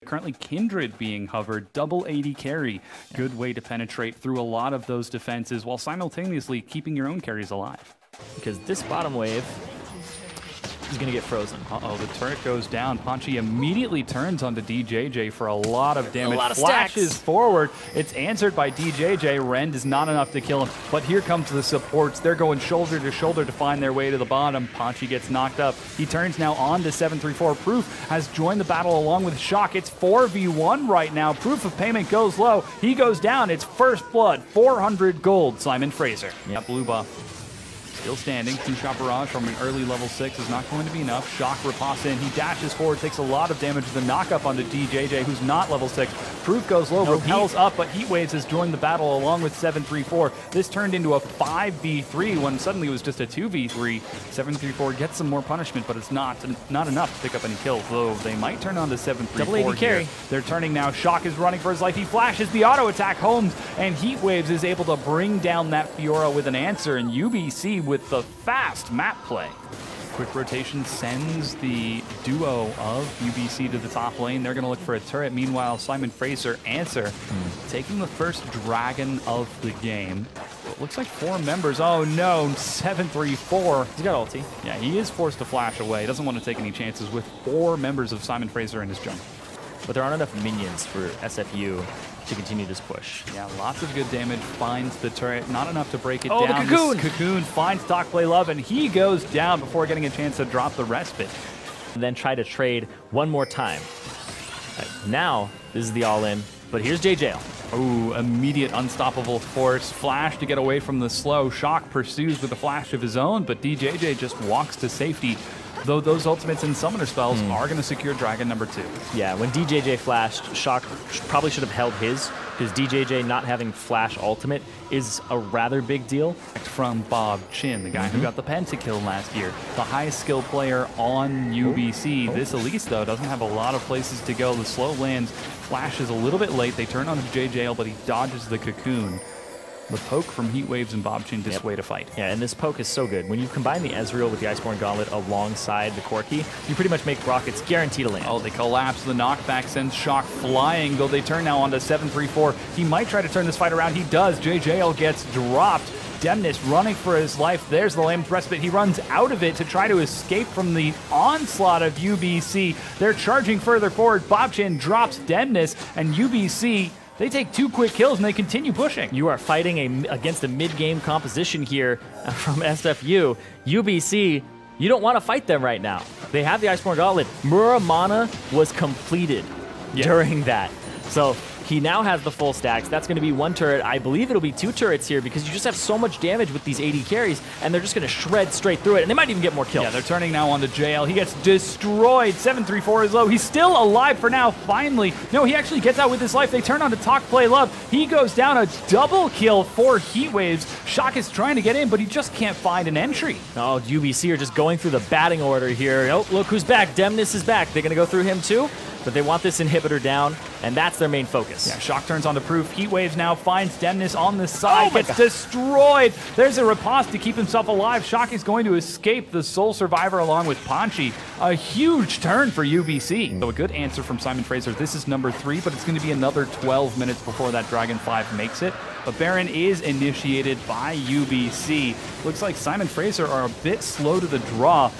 Currently Kindred being hovered, double AD carry. Good way to penetrate through a lot of those defenses while simultaneously keeping your own carries alive. Because this bottom wave is going to get frozen. Uh-oh, the turret goes down. Panchie immediately turns onto DJJ for a lot of damage. A lot of Flashes stacks. forward. It's answered by DJJ. Rend is not enough to kill him, but here comes the supports. They're going shoulder to shoulder to find their way to the bottom. Panchie gets knocked up. He turns now on to 734. Proof has joined the battle along with Shock. It's 4v1 right now. Proof of Payment goes low. He goes down. It's first blood. 400 gold. Simon Fraser. Yep. Blue buff. Still standing. Two-shot barrage from an early level 6 is not going to be enough. Shock riposte in. He dashes forward, takes a lot of damage. The knock-up onto DJJ, who's not level 6. Proof goes low, repels up, but Heatwaves has joined the battle along with 734. This turned into a 5v3 when suddenly it was just a 2v3. 734 gets some more punishment, but it's not enough to pick up any kills, though they might turn on to 734 Double AD carry. They're turning now. Shock is running for his life. He flashes the auto attack homes, and Heatwaves is able to bring down that Fiora with an answer, and UBC with the fast map play. Quick rotation sends the duo of UBC to the top lane. They're going to look for a turret. Meanwhile, Simon Fraser answer, taking the first dragon of the game. It looks like 4 members. Oh no, 734. He's got ulti. Yeah, he is forced to flash away. He doesn't want to take any chances with 4 members of Simon Fraser in his jungle. But there aren't enough minions for SFU to continue this push. Yeah, lots of good damage. Finds the turret. Not enough to break it down. The Cocoon! This Cocoon finds TalkPlayLove, and he goes down before getting a chance to drop the respite. And then try to trade one more time. Now, this is the all-in, but here's JJayel. Ooh, immediate unstoppable force. Flash to get away from the slow. Shock pursues with a flash of his own, but DJJ just walks to safety. Though those ultimates and summoner spells are going to secure dragon number 2. Yeah, when DJJ flashed, Shock probably should have held his, because DJJ not having flash ultimate is a rather big deal. From bobqin, the guy who got the pentakill last year, the highest skill player on UBC. This Elise, though, doesn't have a lot of places to go. The slow lands, flashes a little bit late. They turn on to JJayel, but he dodges the cocoon. The poke from Heatwaves and bobqin dissuade a fight. Yeah, and this poke is so good. When you combine the Ezreal with the Iceborne Gauntlet alongside the Corki, you pretty much make Rockets guaranteed to land. Oh, they collapse. The knockback sends Shock flying, though they turn now onto 734. He might try to turn this fight around. He does. JJayel gets dropped. Demnis running for his life. There's the Lamb's Respite. He runs out of it to try to escape from the onslaught of UBC. They're charging further forward. bobqin drops Demnis, and UBC, they take 2 quick kills and they continue pushing. You are fighting against a mid-game composition here from SFU. UBC, you don't want to fight them right now. They have the Iceborne Gauntlet. Muramana was completed during that. So he now has the full stacks. That's going to be 1 turret. I believe it'll be 2 turrets here because you just have so much damage with these AD carries, and they're just going to shred straight through it, and they might even get more kills. Yeah, they're turning now onto JJayel. He gets destroyed. 734 is low. He's still alive for now, finally. No, he actually gets out with his life. They turn on to TalkPlayLove. He goes down, a double kill for Heatwaves. Shock is trying to get in, but he just can't find an entry. Oh, UBC are just going through the batting order here. Oh, look who's back. Demnis is back. They're going to go through him too, but they want this inhibitor down, and that's their main focus. Yeah, Shock turns on to Proof. Heatwaves now finds Demnis on the side, gets destroyed. There's a riposte to keep himself alive. Shock is going to escape the sole survivor along with Panchie. A huge turn for UBC. So a good answer from Simon Fraser. This is number 3, but it's going to be another 12 minutes before that Dragon 5 makes it. But Baron is initiated by UBC. Looks like Simon Fraser are a bit slow to the draw.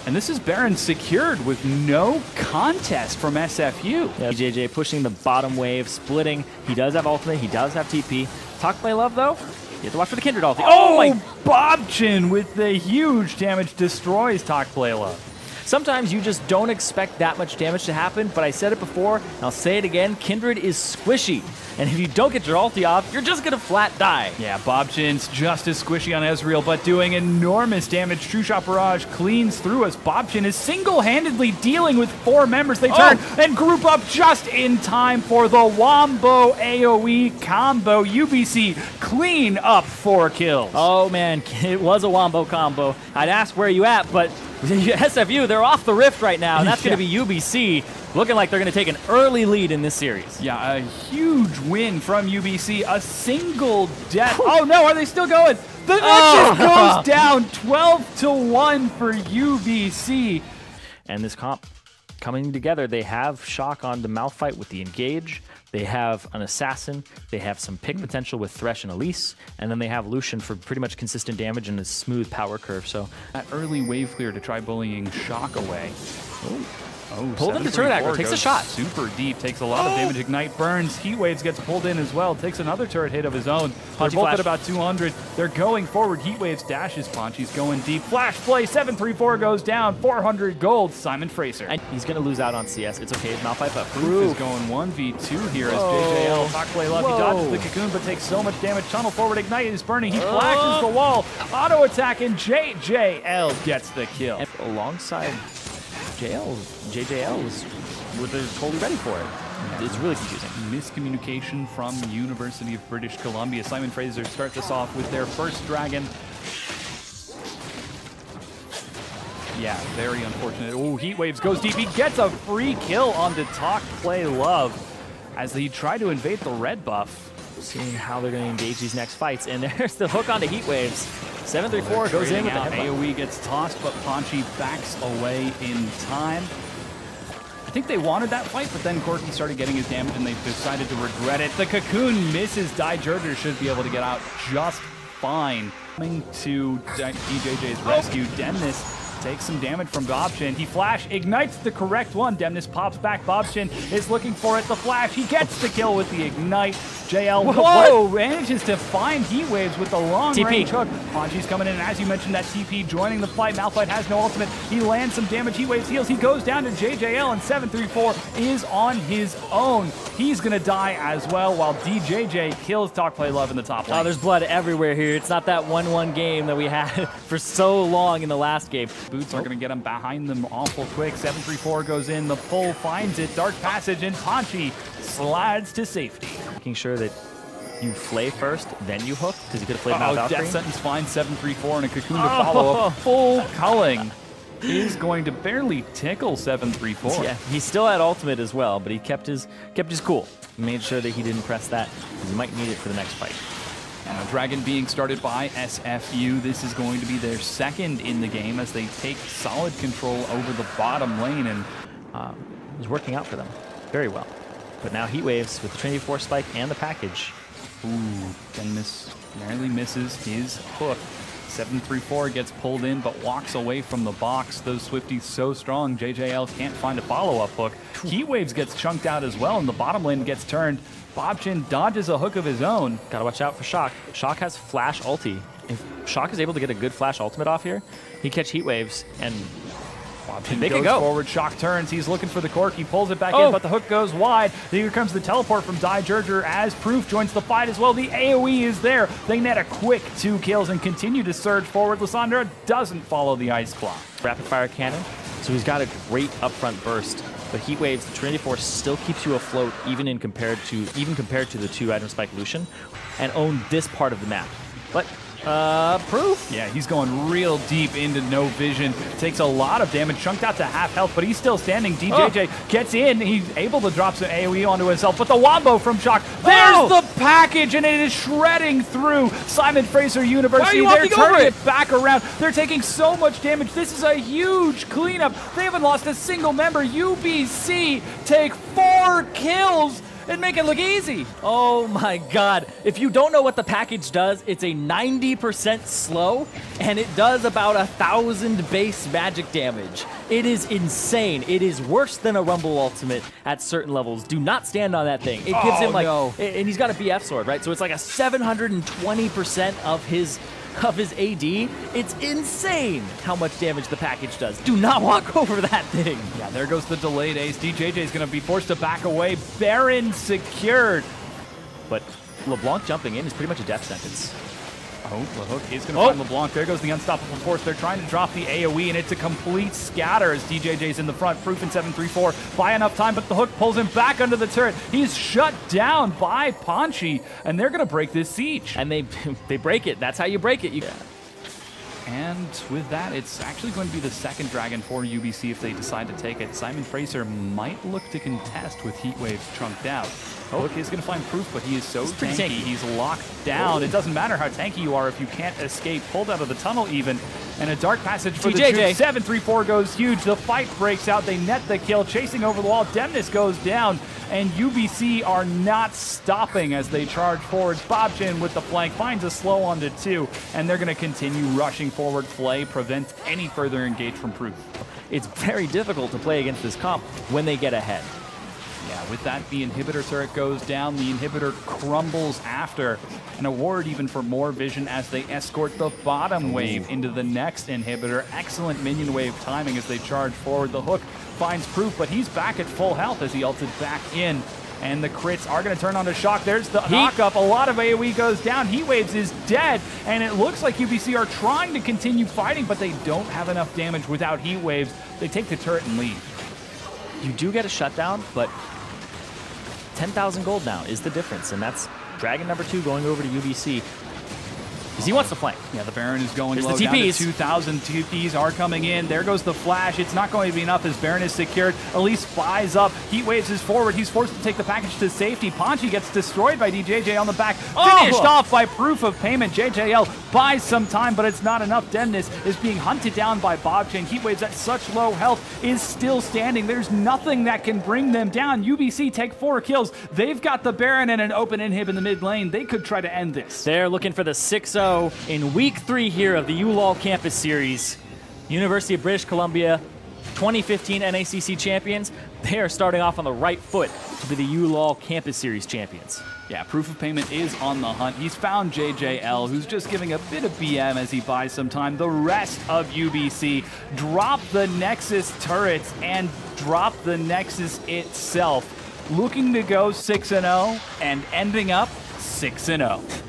And this is Baron secured with no contest from SFU. Yeah, JJ pushing the bottom wave, splitting. He does have ultimate, he does have TP. TalkPlayLove, though, you have to watch for the Kindred ulti. Oh my! bobqin with the huge damage destroys TalkPlayLove. Sometimes you just don't expect that much damage to happen, but I said it before, and I'll say it again, Kindred is squishy. And if you don't get your ulti off, you're just going to flat die. Yeah, bobqin's just as squishy on Ezreal, but doing enormous damage. True Shot Barrage cleans through as bobqin is single-handedly dealing with 4 members. They turn and group up just in time for the Wombo AoE combo. UBC clean up 4 kills. Oh man, it was a Wombo combo. I'd ask where you at, but SFU, they're off the rift right now, and that's going to be UBC looking like they're going to take an early lead in this series. Yeah, a huge win from UBC, a single death. Oh no, are they still going? The Nexus goes down 12-1 for UBC. And this comp coming together. They have Shock on the Malphite with the Engage. They have an Assassin. They have some pick potential with Thresh and Elise. And then they have Lucian for pretty much consistent damage and a smooth power curve. So that early wave clear to try bullying Shock away. Pulled into turret aggro, takes a shot. Super deep, takes a lot of damage. Ignite burns. Heat Waves gets pulled in as well. Takes another turret hit of his own. They're both at about 200. They're going forward. Heat Waves dashes. Panchie's going deep. Flash play. 734 goes down. 400 gold. Simon Fraser. And he's going to lose out on CS. It's okay. Malphite, but Proof is going 1v2 here as JJayel TalkPlayLove. He dodges the cocoon, but takes so much damage. Tunnel forward. Ignite is burning. He flashes the wall. Auto attack, and JJayel gets the kill. And alongside JJayel was totally ready for it. Yeah. It's really confusing. Miscommunication from University of British Columbia. Simon Fraser starts us off with their first dragon. Yeah, very unfortunate. Oh, Heat Waves goes deep. He gets a free kill onto TalkPlayLove as he tried to invade the red buff. Seeing how they're going to engage these next fights. And there's the hook onto Heat Waves. 734 goes in with the headbutt. AoE gets tossed, but Panchie backs away in time. I think they wanted that fight, but then Corki started getting his damage and they decided to regret it. The cocoon misses. DaiJurJur should be able to get out just fine. Coming to DJJ's rescue, Demnis takes some damage from bobqin. He flash ignites the correct one. Demnis pops back. bobqin is looking for it. The flash. He gets the kill with the ignite. JJayel manages to find Heat Waves with the long-range hook. Panchie's coming in, and as you mentioned, that TP joining the fight. Malphite has no ultimate. He lands some damage. Heat Waves heals. He goes down to JJayel, and 734 is on his own. He's going to die as well, while DJJ kills TalkPlayLove in the top lane. Oh, there's blood everywhere here. It's not that 1-1 game that we had for so long in the last game. Boots are going to get him behind them awful quick. 734 goes in. The pull finds it. Dark Passage, and Panchie slides to safety. Making sure that you flay first, then you hook, because you could have played Mount Valkyrie. Death Sentence finds 734 and a cocoon to follow. A full culling is going to barely tickle 734. Yeah, he still had ultimate as well, but he kept his cool. He made sure that he didn't press that, because he might need it for the next fight. And a dragon being started by SFU. This is going to be their second in the game as they take solid control over the bottom lane, and it was working out for them very well. But now Heat Waves with the Trinity Force Spike and the package. Ooh, Demnis narrowly misses his hook. 734 gets pulled in but walks away from the box. Those Swifties so strong, JJayel can't find a follow-up hook. Heat Waves gets chunked out as well, and the bottom lane gets turned. bobqin dodges a hook of his own. Gotta watch out for Shock. Shock has flash ulti. If Shock is able to get a good flash ultimate off here, he catch Heat Waves and they can go forward. Shock turns. He's looking for the cork. He pulls it back in, but the hook goes wide. Here comes the teleport from DaiJurJur as Proof joins the fight as well. The AoE is there. They net a quick 2 kills and continue to surge forward. Lissandra doesn't follow the ice clock. Rapid fire cannon. So he's got a great upfront burst. But Heat Waves, the Trinity Force still keeps you afloat even compared to the 2-item spike Lucian, and own this part of the map. But Proof? Yeah, he's going real deep into no vision. Takes a lot of damage, chunked out to half health, but he's still standing. DJJ gets in. He's able to drop some AoE onto himself, but the wombo from Shock. There's the package, and it is shredding through Simon Fraser University. They're turning it back around. They're taking so much damage. This is a huge cleanup. They haven't lost a single member. UBC take 4 kills and make it look easy. Oh my god. If you don't know what the package does, it's a 90% slow, and it does about 1,000 base magic damage. It is insane. It is worse than a Rumble ultimate at certain levels. Do not stand on that thing. It gives him and he's got a BF sword, right? So it's like a 720% of his AD. It's insane how much damage the package does. Do not walk over that thing. Yeah, there goes the delayed ace. DJJ is going to be forced to back away. Baron secured. But LeBlanc jumping in is pretty much a death sentence. Oh, the hook is going to find LeBlanc. There goes the unstoppable force. They're trying to drop the AoE, and it's a complete scatter as DJJ's in the front. Proof in 734 by enough time, but the hook pulls him back under the turret. He's shut down by Panchie, and they're going to break this siege. And they break it. That's how you break it. And with that, it's actually going to be the second dragon for UBC if they decide to take it. Simon Fraser might look to contest with Heat Waves trunked out. Hook is going to find Proof, but he is so tanky. He's locked down. It doesn't matter how tanky you are if you can't escape. Pulled out of the tunnel even. And a dark passage for the JJ. Juke. 7-3-4 goes huge. The fight breaks out. They net the kill. Chasing over the wall. Demnis goes down. And UBC are not stopping as they charge forward. bobqin with the flank finds a slow onto 2. And they're going to continue rushing forward. Flay prevents any further engage from Proof. It's very difficult to play against this comp when they get ahead. Yeah, with that, the inhibitor turret goes down. The inhibitor crumbles after. An award even for more vision as they escort the bottom wave into the next inhibitor. Excellent minion wave timing as they charge forward. The hook finds Proof, but he's back at full health as he ulted back in. And the crits are going to turn on to Shock. There's the knock-up. A lot of AoE goes down. Heat Waves is dead. And it looks like UBC are trying to continue fighting, but they don't have enough damage without Heat Waves. They take the turret and leave. You do get a shutdown, but 10,000 gold now is the difference, and that's Dragon number 2 going over to UBC. Because he wants to flank. Yeah, the Baron is going There's low. The TPs. Down to 2,000 TPs are coming in. There goes the flash. It's not going to be enough as Baron is secured. Elise buys up. Heat Waves is forward. He's forced to take the package to safety. Panchie gets destroyed by DJJ on the back. Finished off by Proof of Payment. JJayel buys some time, but it's not enough. Demnis is being hunted down by bobqin. Heat Waves at such low health is still standing. There's nothing that can bring them down. UBC take 4 kills. They've got the Baron and an open inhib in the mid lane. They could try to end this. They're looking for the 6-0 in week 3 here of the ULOL Campus Series. University of British Columbia, 2015 NACC champions. They are starting off on the right foot to be the ULOL Campus Series champions. Yeah, Proof of Payment is on the hunt. He's found JJayel, who's just giving a bit of BM as he buys some time. The rest of UBC drop the Nexus turrets and drop the Nexus itself. Looking to go 6-0 and ending up 6-0.